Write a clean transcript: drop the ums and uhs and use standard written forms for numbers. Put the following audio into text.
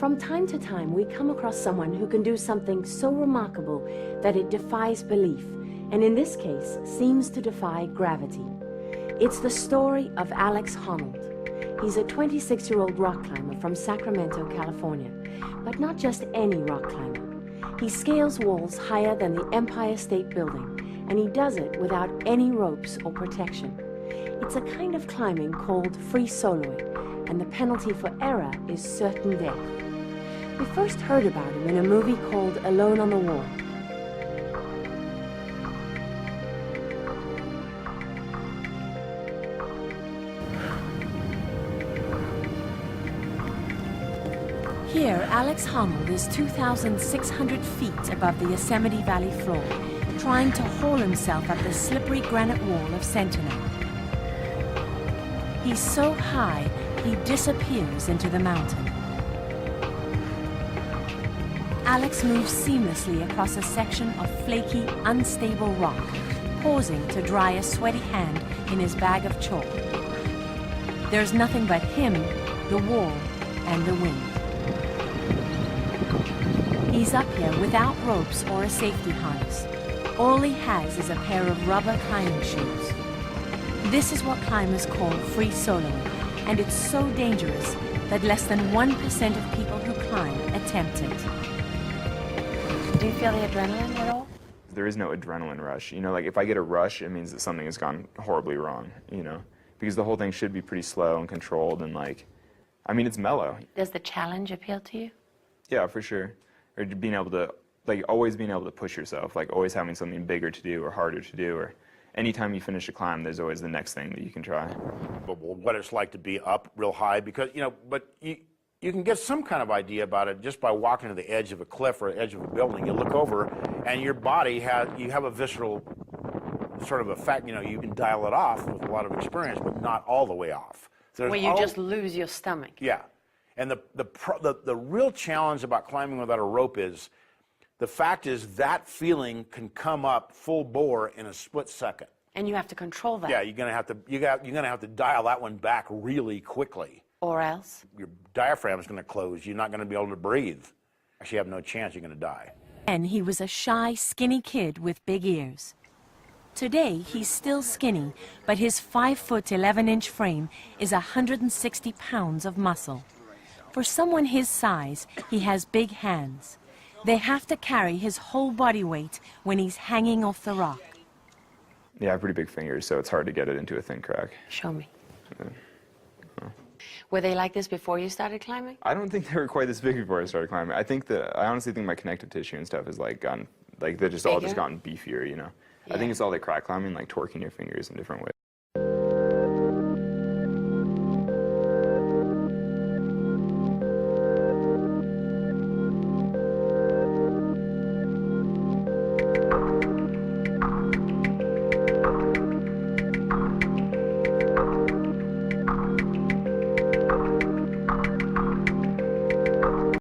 From time to time, we come across someone who can do something so remarkable that it defies belief, and in this case, seems to defy gravity. It's the story of Alex Honnold. He's a 26-year-old rock climber from Sacramento, California. But not just any rock climber. He scales walls higher than the Empire State Building, and he does it without any ropes or protection. It's a kind of climbing called free soloing, and the penalty for error is certain death. We first heard about him in a movie called Alone on the Wall. Here, Alex Honnold is 2,600 feet above the Yosemite Valley floor, trying to haul himself up the slippery granite wall of Sentinel. He's so high, he disappears into the mountain. Alex moves seamlessly across a section of flaky, unstable rock, pausing to dry a sweaty hand in his bag of chalk. There's nothing but him, the wall, and the wind. He's up here without ropes or a safety harness. All he has is a pair of rubber climbing shoes. This is what climbers call free soloing, and it's so dangerous that less than 1% of people who climb attempt it. Do you feel the adrenaline at all? There is no adrenaline rush. You know, like if I get a rush, it means that something has gone horribly wrong, you know? Because the whole thing should be pretty slow and controlled and like, I mean, it's mellow. Does the challenge appeal to you? Yeah, for sure. Or being able to, like always being able to push yourself, like always having something bigger to do or harder to do, or anytime you finish a climb, there's always the next thing that you can try. But what it's like to be up real high, because, you know, but you can get some kind of idea about it just by walking to the edge of a cliff or edge of a building. You look over, and your body you have a visceral sort of effect. You know, you can dial it off with a lot of experience, but not all the way off. So where you just lose your stomach. Yeah. And the real challenge about climbing without a rope is, the fact is that feeling can come up full bore in a split second. And you have to control that. Yeah, you're gonna have to dial that one back really quickly. Or else? Your diaphragm's gonna close. You're not gonna be able to breathe. Actually, you have no chance. You're gonna die. And he was a shy, skinny kid with big ears. Today, he's still skinny, but his 5'11" frame is 160 pounds of muscle. For someone his size, he has big hands. They have to carry his whole body weight when he's hanging off the rock. Yeah, I have pretty big fingers, so it's hard to get it into a thin crack. Show me. Oh. Were they like this before you started climbing? I don't think they were quite this big before I started climbing. I honestly think my connective tissue and stuff has like gotten, like they've just all gotten beefier, you know? Yeah. I think it's all the crack climbing, like torquing your fingers in different ways.